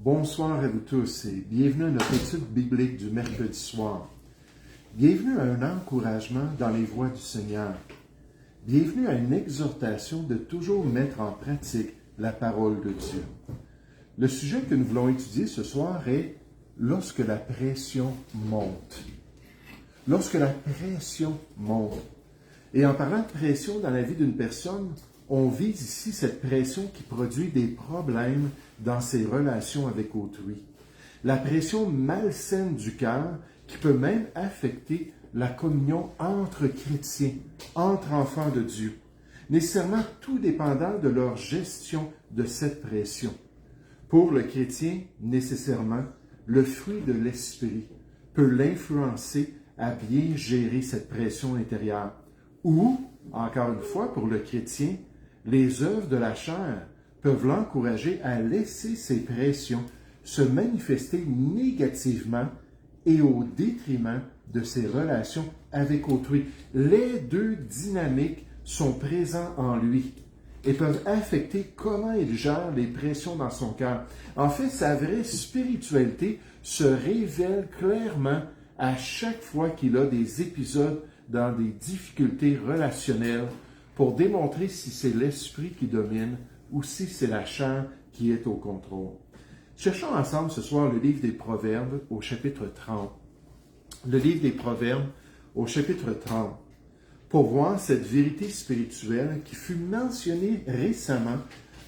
Bonsoir à vous tous et bienvenue à notre étude biblique du mercredi soir. Bienvenue à un encouragement dans les voies du Seigneur. Bienvenue à une exhortation de toujours mettre en pratique la parole de Dieu. Le sujet que nous voulons étudier ce soir est « Lorsque la pression monte ». Lorsque la pression monte. Et en parlant de pression dans la vie d'une personne, on vise ici cette pression qui produit des problèmes dans ses relations avec autrui. La pression malsaine du cœur qui peut même affecter la communion entre chrétiens, entre enfants de Dieu, nécessairement tout dépendant de leur gestion de cette pression. Pour le chrétien, nécessairement, le fruit de l'esprit peut l'influencer à bien gérer cette pression intérieure. Ou, encore une fois, pour le chrétien, les œuvres de la chair peuvent l'encourager à laisser ses pressions se manifester négativement et au détriment de ses relations avec autrui. Les deux dynamiques sont présents en lui et peuvent affecter comment il gère les pressions dans son cœur. En fait, sa vraie spiritualité se révèle clairement à chaque fois qu'il a des épisodes dans des difficultés relationnelles pour démontrer si c'est l'esprit qui domine ou si c'est la chair qui est au contrôle. Cherchons ensemble ce soir le livre des Proverbes au chapitre 30. Le livre des Proverbes au chapitre 30, pour voir cette vérité spirituelle qui fut mentionnée récemment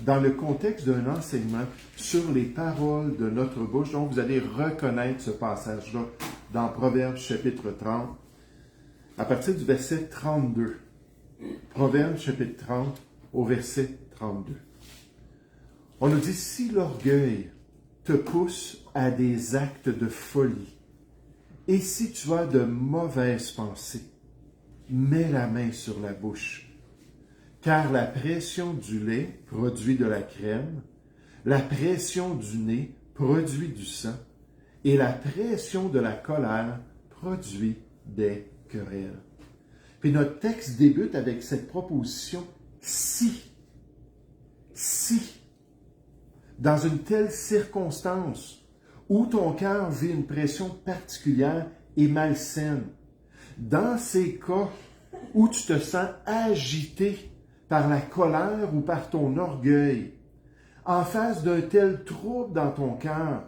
dans le contexte d'un enseignement sur les paroles de notre bouche. Donc, vous allez reconnaître ce passage-là dans Proverbes chapitre 30, à partir du verset 32. Proverbes chapitre 30 au verset 32. On nous dit, si l'orgueil te pousse à des actes de folie, et si tu as de mauvaises pensées, mets la main sur la bouche, car la pression du lait produit de la crème, la pression du nez produit du sang, et la pression de la colère produit des querelles. Puis notre texte débute avec cette proposition « si ». Si, dans une telle circonstance où ton cœur vit une pression particulière et malsaine, dans ces cas où tu te sens agité par la colère ou par ton orgueil, en face d'un tel trouble dans ton cœur,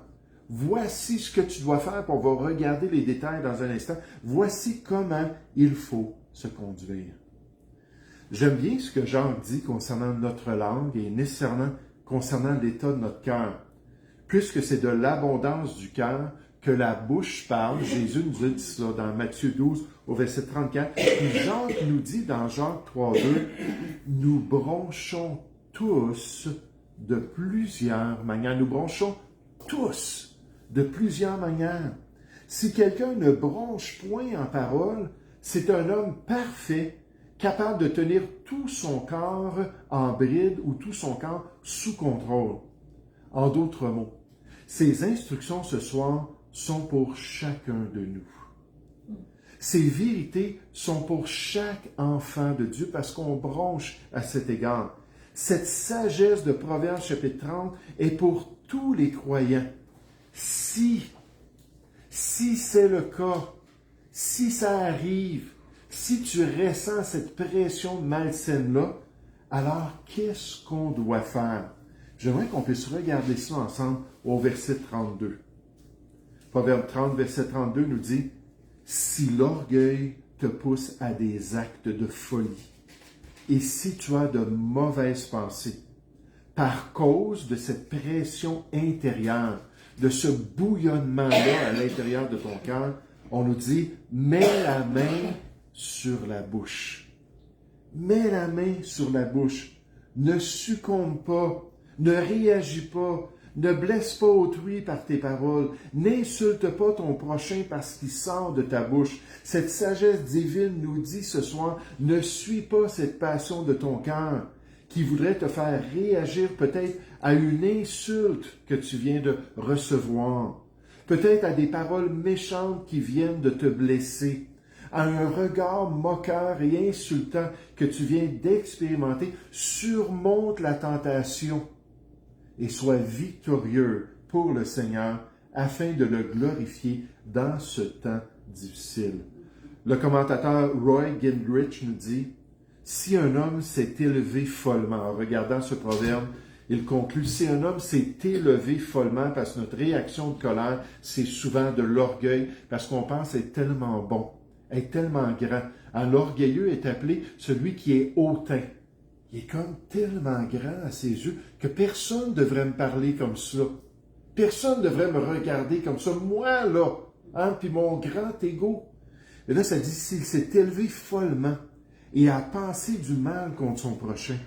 voici ce que tu dois faire, puis on va regarder les détails dans un instant. Voici comment il faut se conduire. J'aime bien ce que Jean dit concernant notre langue et nécessairement concernant l'état de notre cœur. Puisque c'est de l'abondance du cœur que la bouche parle, Jésus nous a dit ça dans Matthieu 12 au verset 34, et Jacques nous dit dans Jacques 3:2, nous bronchons tous de plusieurs manières. Nous bronchons tous de plusieurs manières. Si quelqu'un ne bronche point en parole, c'est un homme parfait, capable de tenir tout son corps en bride ou tout son corps sous contrôle. En d'autres mots, ces instructions ce soir sont pour chacun de nous. Ces vérités sont pour chaque enfant de Dieu parce qu'on bronche à cet égard. Cette sagesse de Proverbes chapitre 30 est pour tous les croyants. Si c'est le cas, si ça arrive, si tu ressens cette pression malsaine-là, alors qu'est-ce qu'on doit faire? J'aimerais qu'on puisse regarder ça ensemble au verset 32. Proverbe 30, verset 32 nous dit, « Si l'orgueil te pousse à des actes de folie, et si tu as de mauvaises pensées, par cause de cette pression intérieure, de ce bouillonnement-là à l'intérieur de ton cœur, on nous dit, mets la main sur la bouche. Mets la main sur la bouche. Ne succombe pas. Ne réagis pas. Ne blesse pas autrui par tes paroles. N'insulte pas ton prochain parce qu'il sort de ta bouche. Cette sagesse divine nous dit ce soir, ne suis pas cette passion de ton cœur qui voudrait te faire réagir peut-être à une insulte que tu viens de recevoir. Peut-être à des paroles méchantes qui viennent de te blesser. À un regard moqueur et insultant que tu viens d'expérimenter, surmonte la tentation et sois victorieux pour le Seigneur afin de le glorifier dans ce temps difficile. Le commentateur Roy Gingrich nous dit « Si un homme s'est élevé follement », en regardant ce proverbe, il conclut « Si un homme s'est élevé follement », parce que notre réaction de colère, c'est souvent de l'orgueil, parce qu'on pense être tellement bon, être tellement grand. L'orgueilleux est appelé celui qui est hautain. Il est comme tellement grand à ses yeux que personne ne devrait me parler comme ça. Personne ne devrait me regarder comme ça. Moi, là, puis mon grand ego. Et là, ça dit, s'il s'est élevé follement et a pensé du mal contre son prochain,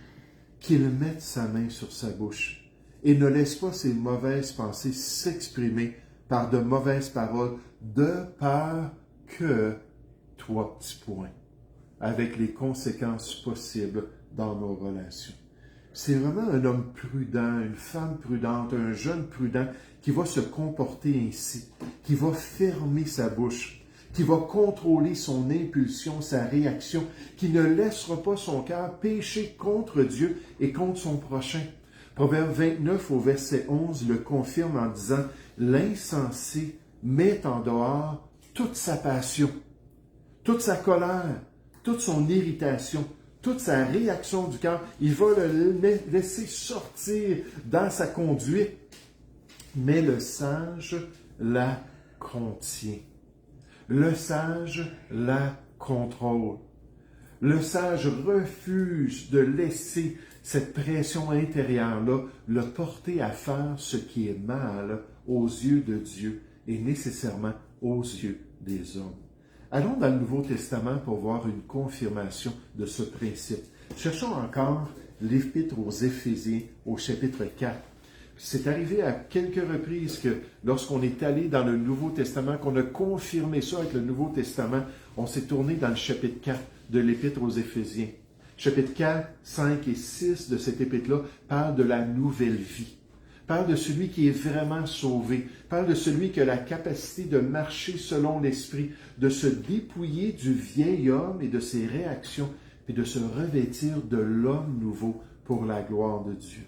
qu'il mette sa main sur sa bouche et ne laisse pas ses mauvaises pensées s'exprimer par de mauvaises paroles, de peur que, trois petits points, avec les conséquences possibles dans nos relations. C'est vraiment un homme prudent, une femme prudente, un jeune prudent qui va se comporter ainsi, qui va fermer sa bouche, qui va contrôler son impulsion, sa réaction, qui ne laissera pas son cœur pécher contre Dieu et contre son prochain. Proverbe 29 au verset 11 le confirme en disant « L'insensé met en dehors toute sa passion, toute sa colère, toute son irritation, toute sa réaction du cœur. Il va le laisser sortir dans sa conduite, mais le sage la contient. Le sage la contrôle. Le sage refuse de laisser cette pression intérieure-là le porter à faire ce qui est mal aux yeux de Dieu et nécessairement aux yeux des hommes. Allons dans le Nouveau Testament pour voir une confirmation de ce principe. Cherchons encore l'Épître aux Éphésiens au chapitre 4. C'est arrivé à quelques reprises que lorsqu'on est allé dans le Nouveau Testament, qu'on a confirmé ça avec le Nouveau Testament, on s'est tourné dans le chapitre 4 de l'Épître aux Éphésiens. Chapitre 4, 5 et 6 de cet épître-là parlent de la nouvelle vie. Parle de celui qui est vraiment sauvé. Parle de celui qui a la capacité de marcher selon l'Esprit, de se dépouiller du vieil homme et de ses réactions, et de se revêtir de l'homme nouveau pour la gloire de Dieu.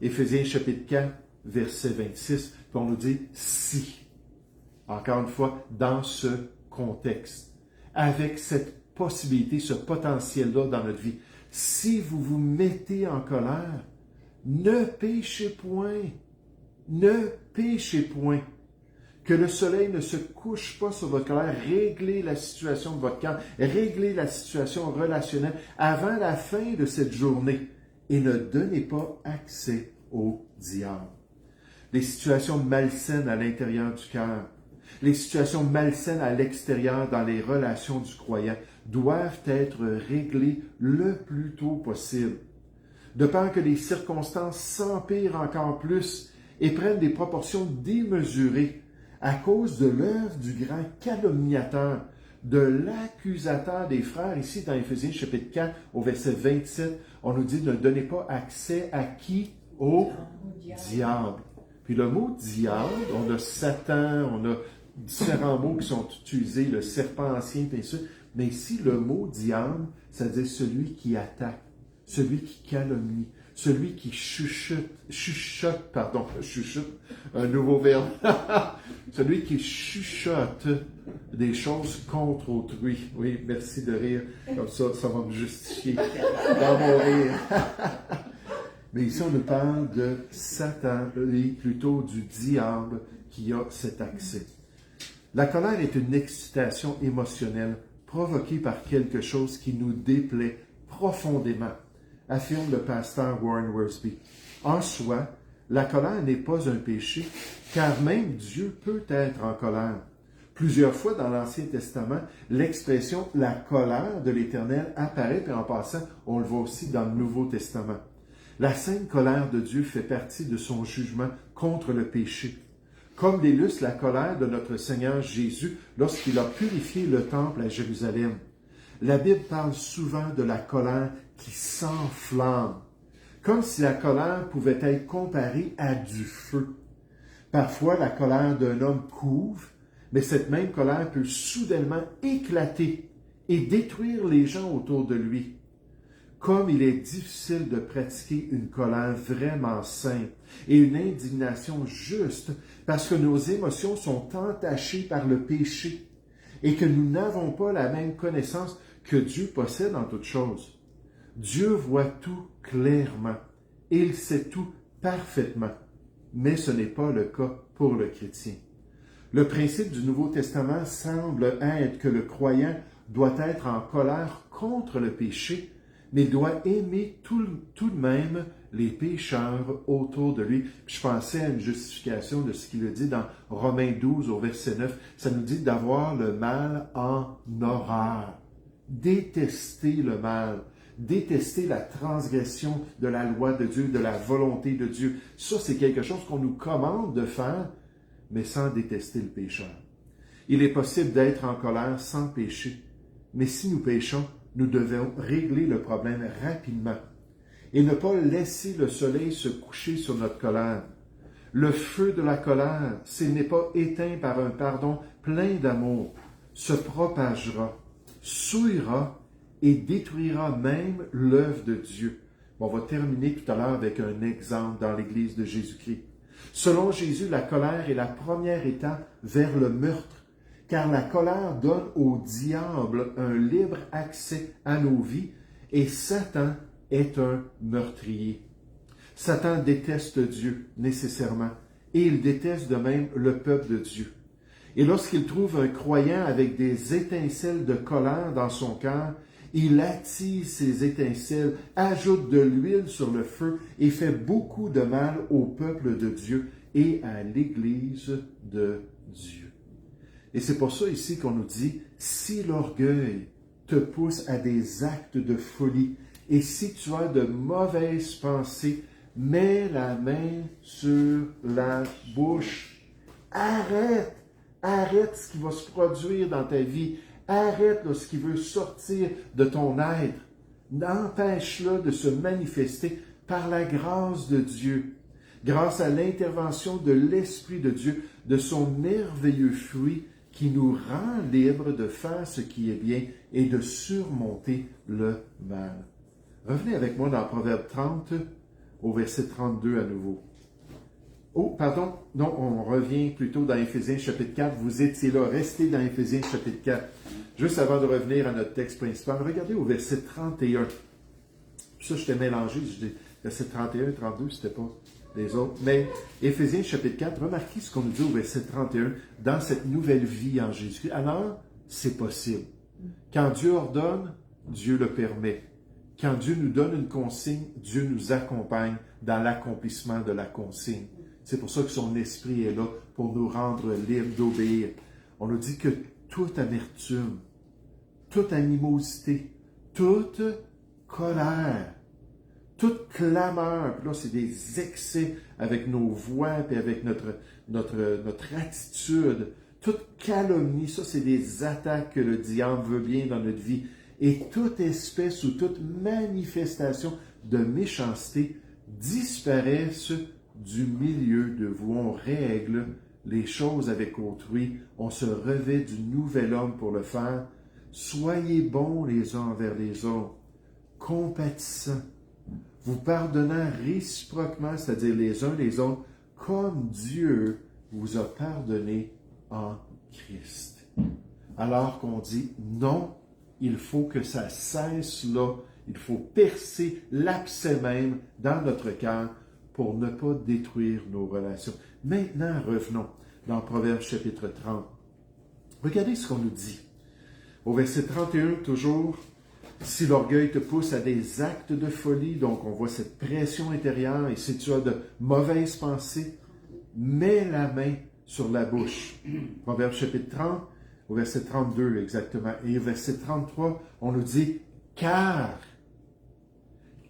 Éphésiens chapitre 4, verset 26, puis on nous dit « si ». Encore une fois, dans ce contexte, avec cette possibilité, ce potentiel-là dans notre vie. Si vous vous mettez en colère, ne péchez point. Ne péchez point. Que le soleil ne se couche pas sur votre colère. Réglez la situation de votre cœur. Réglez la situation relationnelle avant la fin de cette journée. Et ne donnez pas accès au diable. Les situations malsaines à l'intérieur du cœur, les situations malsaines à l'extérieur dans les relations du croyant doivent être réglées le plus tôt possible. De peur que les circonstances s'empirent encore plus et prennent des proportions démesurées à cause de l'œuvre du grand calomniateur, de l'accusateur des frères. Ici, dans Éphésiens chapitre 4, au verset 27, on nous dit « Ne donnez pas accès à qui? Au diable. » Puis le mot « diable », on a Satan, on a différents mots qui sont utilisés, le serpent ancien, et ça. Mais ici, le mot « diable », ça veut dire celui qui attaque, celui qui calomnie, celui qui chuchote, un nouveau verbe, celui qui chuchote des choses contre autrui. Oui, merci de rire, comme ça va me justifier dans mon rire. Mais ici, on nous parle de Satan, et plutôt du diable qui a cet accès. La colère est une excitation émotionnelle provoquée par quelque chose qui nous déplaît profondément, affirme le pasteur Warren Wiersbe. En soi, la colère n'est pas un péché, car même Dieu peut être en colère. Plusieurs fois dans l'Ancien Testament, l'expression « la colère de l'Éternel » apparaît, et en passant, on le voit aussi dans le Nouveau Testament. La sainte colère de Dieu fait partie de son jugement contre le péché, comme l'illustre la colère de notre Seigneur Jésus lorsqu'il a purifié le temple à Jérusalem. La Bible parle souvent de la colère qui s'enflamme, comme si la colère pouvait être comparée à du feu. Parfois, la colère d'un homme couve, mais cette même colère peut soudainement éclater et détruire les gens autour de lui. Comme il est difficile de pratiquer une colère vraiment sainte et une indignation juste parce que nos émotions sont entachées par le péché et que nous n'avons pas la même connaissance que Dieu possède en toutes choses. Dieu voit tout clairement et il sait tout parfaitement, mais ce n'est pas le cas pour le chrétien. Le principe du Nouveau Testament semble être que le croyant doit être en colère contre le péché, mais doit aimer tout de même les pécheurs autour de lui. Puis je pensais à une justification de ce qu'il dit dans Romains 12 au verset 9. Ça nous dit d'avoir le mal en horreur. Détester le mal. Détester la transgression de la loi de Dieu, de la volonté de Dieu. Ça, c'est quelque chose qu'on nous commande de faire, mais sans détester le pécheur. Il est possible d'être en colère sans pécher, mais si nous péchons, nous devons régler le problème rapidement et ne pas laisser le soleil se coucher sur notre colère. Le feu de la colère, s'il n'est pas éteint par un pardon plein d'amour, se propagera, souillera et détruira même l'œuvre de Dieu. On va terminer tout à l'heure avec un exemple dans l'Église de Jésus-Christ. Selon Jésus, la colère est la première étape vers le meurtre, car la colère donne au diable un libre accès à nos vies et Satan est un meurtrier. Satan déteste Dieu nécessairement et il déteste de même le peuple de Dieu. Et lorsqu'il trouve un croyant avec des étincelles de colère dans son cœur, il attise ces étincelles, ajoute de l'huile sur le feu et fait beaucoup de mal au peuple de Dieu et à l'Église de Dieu. Et c'est pour ça ici qu'on nous dit, si l'orgueil te pousse à des actes de folie et si tu as de mauvaises pensées, mets la main sur la bouche. Arrête ce qui va se produire dans ta vie. Arrête ce qui veut sortir de ton être. Empêche-le de se manifester par la grâce de Dieu, grâce à l'intervention de l'Esprit de Dieu, de son merveilleux fruit qui nous rend libres de faire ce qui est bien et de surmonter le mal. Revenez avec moi dans Proverbe 30, au verset 32 à nouveau. Oh, pardon, non, on revient plutôt dans Éphésiens chapitre 4. Vous étiez là, restez dans Éphésiens chapitre 4. Juste avant de revenir à notre texte principal, regardez au verset 31. Puis ça, je t'ai mélangé, je dis verset 31 et 32, c'était pas les autres. Mais Éphésiens chapitre 4, remarquez ce qu'on nous dit au verset 31, dans cette nouvelle vie en Jésus-Christ. Alors, c'est possible. Quand Dieu ordonne, Dieu le permet. Quand Dieu nous donne une consigne, Dieu nous accompagne dans l'accomplissement de la consigne. C'est pour ça que son esprit est là, pour nous rendre libres d'obéir. On nous dit que toute amertume, toute animosité, toute colère, toute clameur, puis là c'est des excès avec nos voix, puis avec notre attitude, toute calomnie, ça c'est des attaques que le diable veut bien dans notre vie. Et toute espèce ou toute manifestation de méchanceté disparaissent du milieu de vous. On règle les choses avec autrui, on se revêt du nouvel homme pour le faire. Soyez bons les uns envers les autres, compatissants, vous pardonnant réciproquement, c'est-à-dire les uns les autres, comme Dieu vous a pardonné en Christ. Alors qu'on dit non, il faut que ça cesse là, il faut percer l'abcès même dans notre cœur pour ne pas détruire nos relations. Maintenant, revenons dans Proverbe chapitre 30. Regardez ce qu'on nous dit. Au verset 31, toujours, si l'orgueil te pousse à des actes de folie, donc on voit cette pression intérieure, et si tu as de mauvaises pensées, mets la main sur la bouche. Proverbe chapitre 30, au verset 32 exactement. Et au verset 33, on nous dit car.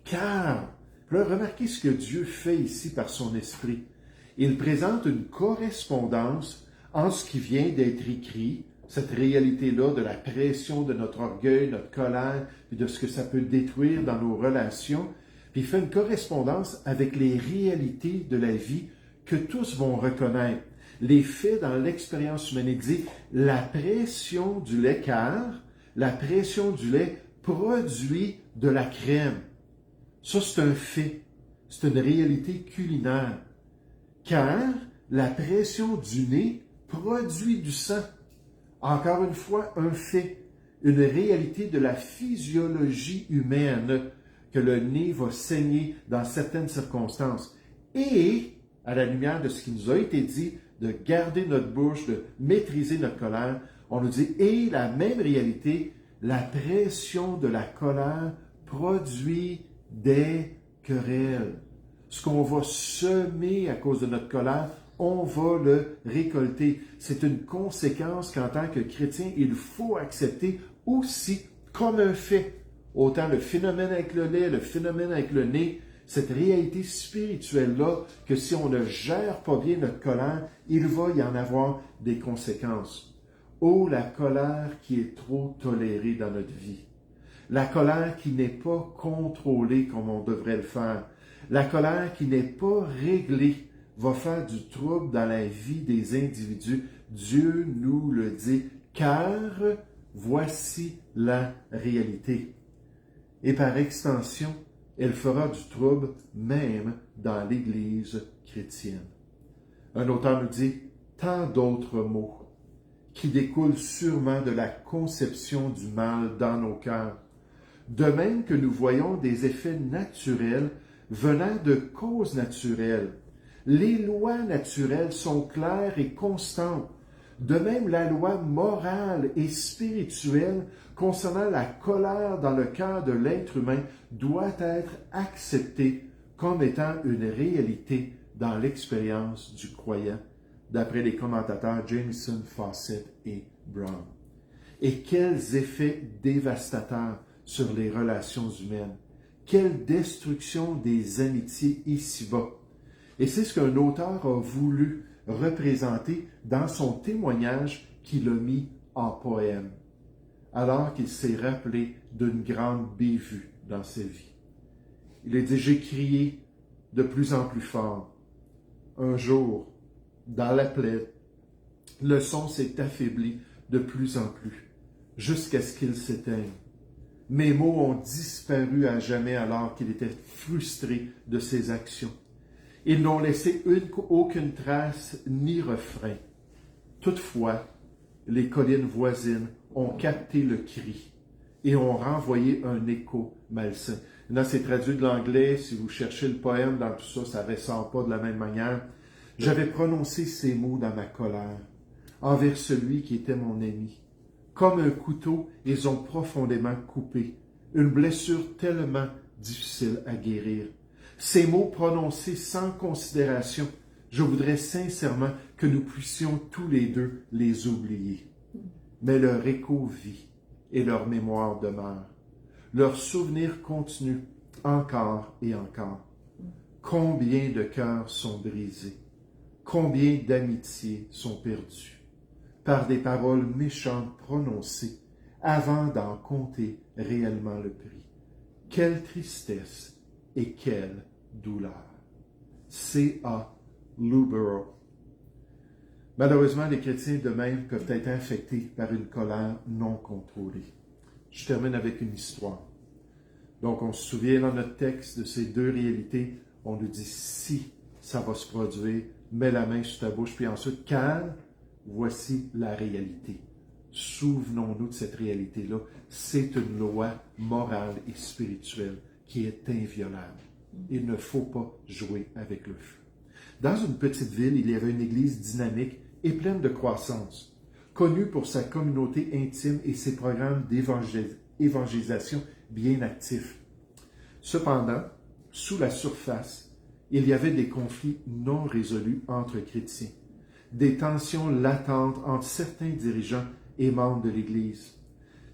Puis là, remarquez ce que Dieu fait ici par son esprit. Il présente une correspondance entre ce qui vient d'être écrit, cette réalité-là de la pression de notre orgueil, notre colère, puis de ce que ça peut détruire dans nos relations. Puis il fait une correspondance avec les réalités de la vie que tous vont reconnaître. Les faits dans l'expérience humaine. Il dit, la pression du lait car, la pression du lait produit de la crème. Ça, c'est un fait. C'est une réalité culinaire. Car la pression du nez produit du sang. Encore une fois, un fait. Une réalité de la physiologie humaine que le nez va saigner dans certaines circonstances. Et, à la lumière de ce qui nous a été dit, de garder notre bouche, de maîtriser notre colère, on nous dit, et la même réalité, la pression de la colère produit des querelles. Ce qu'on va semer à cause de notre colère, on va le récolter. C'est une conséquence qu'en tant que chrétien, il faut accepter aussi comme un fait. Autant le phénomène avec le lait, le phénomène avec le nez, cette réalité spirituelle-là, que si on ne gère pas bien notre colère, il va y en avoir des conséquences. Oh, la colère qui est trop tolérée dans notre vie. La colère qui n'est pas contrôlée comme on devrait le faire. La colère qui n'est pas réglée va faire du trouble dans la vie des individus. Dieu nous le dit, car voici la réalité. Et par extension, elle fera du trouble même dans l'Église chrétienne. Un auteur nous dit tant d'autres mots qui découlent sûrement de la conception du mal dans nos cœurs. De même que nous voyons des effets naturels venant de causes naturelles. Les lois naturelles sont claires et constantes. De même, la loi morale et spirituelle concernant la colère dans le cœur de l'être humain doit être acceptée comme étant une réalité dans l'expérience du croyant, d'après les commentateurs Jameson, Fawcett et Brown. Et quels effets dévastateurs sur les relations humaines! Quelle destruction des amitiés ici-bas! Et c'est ce qu'un auteur a voulu représenter dans son témoignage qu'il a mis en poème, alors qu'il s'est rappelé d'une grande bévue dans sa vie. Il a dit « J'ai crié de plus en plus fort. Un jour, dans la plaie, le son s'est affaibli de plus en plus, jusqu'à ce qu'il s'éteigne. Mes mots ont disparu à jamais alors qu'il était frustré de ses actions. Ils n'ont laissé aucune trace ni refrain. Toutefois, les collines voisines ont capté le cri et ont renvoyé un écho malsain. Là, c'est traduit de l'anglais. Si vous cherchez le poème dans tout ça, ça ne ressort pas de la même manière. J'avais prononcé ces mots dans ma colère envers celui qui était mon ami. Comme un couteau, ils ont profondément coupé, une blessure tellement difficile à guérir. Ces mots prononcés sans considération, je voudrais sincèrement que nous puissions tous les deux les oublier. Mais leur écho vit et leur mémoire demeure. Leurs souvenirs continuent encore et encore. Combien de cœurs sont brisés, combien d'amitiés sont perdues par des paroles méchantes prononcées avant d'en compter réellement le prix. Quelle tristesse et quelle douleur. C.A. Lubero. Malheureusement, les chrétiens de même peuvent être infectés par une colère non contrôlée. Je termine avec une histoire. Donc, on se souvient dans notre texte de ces deux réalités. On nous dit si ça va se produire, mets la main sur ta bouche, puis ensuite, car voici la réalité. Souvenons-nous de cette réalité-là. C'est une loi morale et spirituelle qui est inviolable. Il ne faut pas jouer avec le feu. Dans une petite ville, il y avait une église dynamique et pleine de croissance, connue pour sa communauté intime et ses programmes d'évangélisation bien actifs. Cependant, sous la surface, il y avait des conflits non résolus entre chrétiens, des tensions latentes entre certains dirigeants et membres de l'Église.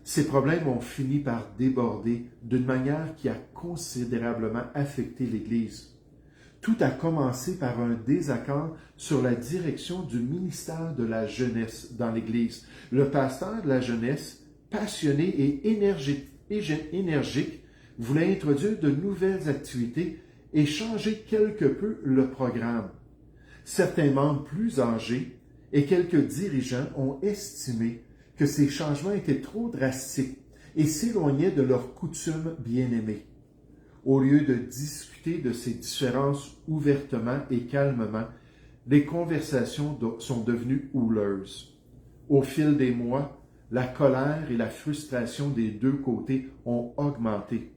Ces problèmes ont fini par déborder d'une manière qui a considérablement affecté l'Église. Tout a commencé par un désaccord sur la direction du ministère de la jeunesse dans l'Église. Le pasteur de la jeunesse, passionné et énergique, voulait introduire de nouvelles activités et changer quelque peu le programme. Certains membres plus âgés et quelques dirigeants ont estimé que ces changements étaient trop drastiques et s'éloignaient de leurs coutumes bien-aimées. Au lieu de discuter de ces différences ouvertement et calmement, les conversations sont devenues houleuses. Au fil des mois, la colère et la frustration des deux côtés ont augmenté.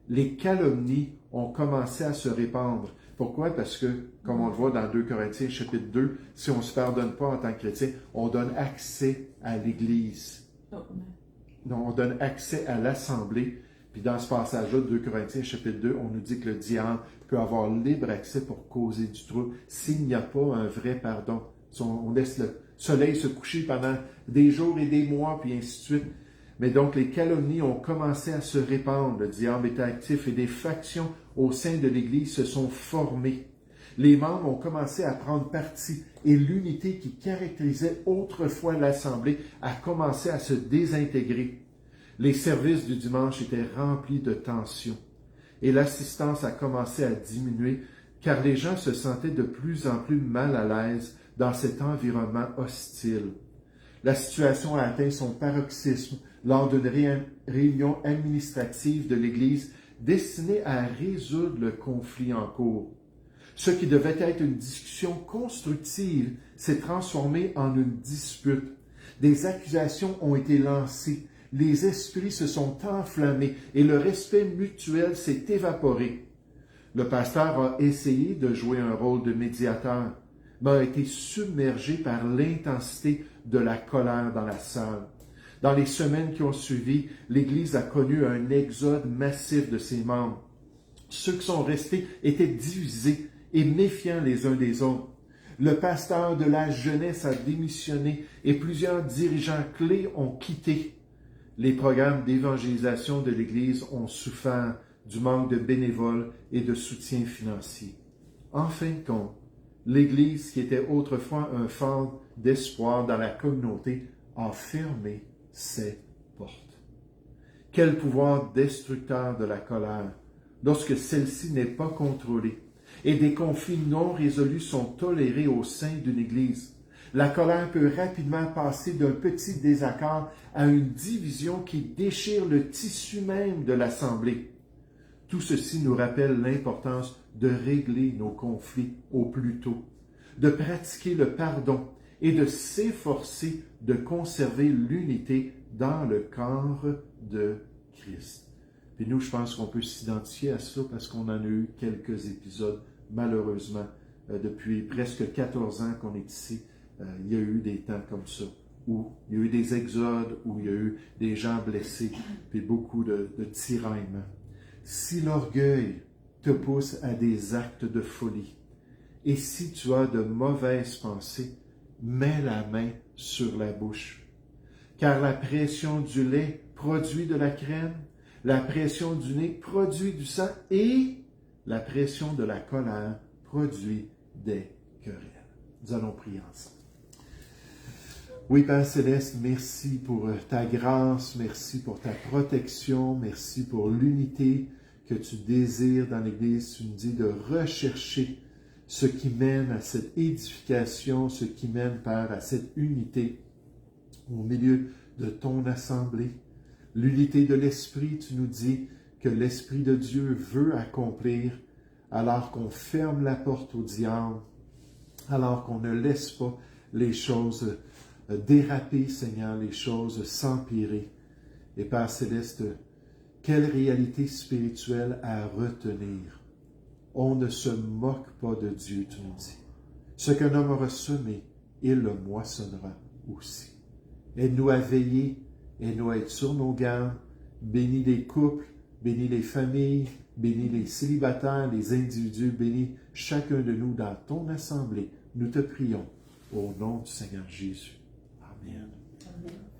Les calomnies ont commencé à se répandre. Pourquoi? Parce que, comme on le voit dans 2 Corinthiens chapitre 2, si on ne se pardonne pas en tant que chrétien, on donne accès à l'Église. Donc, on donne accès à l'Assemblée. Puis dans ce passage-là, 2 Corinthiens chapitre 2, on nous dit que le diable peut avoir libre accès pour causer du trouble s'il n'y a pas un vrai pardon. Si on laisse le soleil se coucher pendant des jours et des mois, puis ainsi de suite. Mais donc, les calomnies ont commencé à se répandre. Le diable était actif et des factions au sein de l'Église se sont formées. Les membres ont commencé à prendre parti et l'unité qui caractérisait autrefois l'Assemblée a commencé à se désintégrer. Les services du dimanche étaient remplis de tensions et l'assistance a commencé à diminuer car les gens se sentaient de plus en plus mal à l'aise dans cet environnement hostile. La situation a atteint son paroxysme lors d'une réunion administrative de l'Église destinée à résoudre le conflit en cours. Ce qui devait être une discussion constructive s'est transformé en une dispute. Des accusations ont été lancées, les esprits se sont enflammés et le respect mutuel s'est évaporé. Le pasteur a essayé de jouer un rôle de médiateur, mais a été submergé par l'intensité de la colère dans la salle. Dans les semaines qui ont suivi, l'Église a connu un exode massif de ses membres. Ceux qui sont restés étaient divisés et méfiants les uns des autres. Le pasteur de la jeunesse a démissionné et plusieurs dirigeants clés ont quitté. Les programmes d'évangélisation de l'Église ont souffert du manque de bénévoles et de soutien financier. En fin de compte, l'Église, qui était autrefois un phare d'espoir dans la communauté, a fermé ses portes. Quel pouvoir destructeur de la colère lorsque celle-ci n'est pas contrôlée et des conflits non résolus sont tolérés au sein d'une Église. La colère peut rapidement passer d'un petit désaccord à une division qui déchire le tissu même de l'Assemblée. Tout ceci nous rappelle l'importance de régler nos conflits au plus tôt, de pratiquer le pardon et de s'efforcer de conserver l'unité dans le corps de Christ. Puis nous, je pense qu'on peut s'identifier à ça parce qu'on en a eu quelques épisodes, malheureusement, depuis presque 14 ans qu'on est ici. Il y a eu des temps comme ça, où il y a eu des exodes, où il y a eu des gens blessés, puis beaucoup de tiraillements. Si l'orgueil te pousse à des actes de folie, et si tu as de mauvaises pensées, mets la main sur la bouche. Car la pression du lait produit de la crème, la pression du nez produit du sang, et la pression de la colère produit des querelles. Nous allons prier ensemble. Oui, Père Céleste, merci pour ta grâce, merci pour ta protection, merci pour l'unité que tu désires dans l'Église. Tu nous dis de rechercher ce qui mène à cette édification, ce qui mène, Père, à cette unité au milieu de ton assemblée. L'unité de l'Esprit, tu nous dis que l'Esprit de Dieu veut accomplir alors qu'on ferme la porte au diable, alors qu'on ne laisse pas les choses déraper, Seigneur, les choses s'empirer. Et Père Céleste, quelle réalité spirituelle à retenir. On ne se moque pas de Dieu, tu nous dis. Ce qu'un homme aura semé, il le moissonnera aussi. Aide-nous à veiller, aide-nous à être sur nos gardes. Bénis les couples, bénis les familles, bénis les célibataires, les individus, bénis chacun de nous dans ton assemblée. Nous te prions au nom du Seigneur Jésus. Amen. Amen.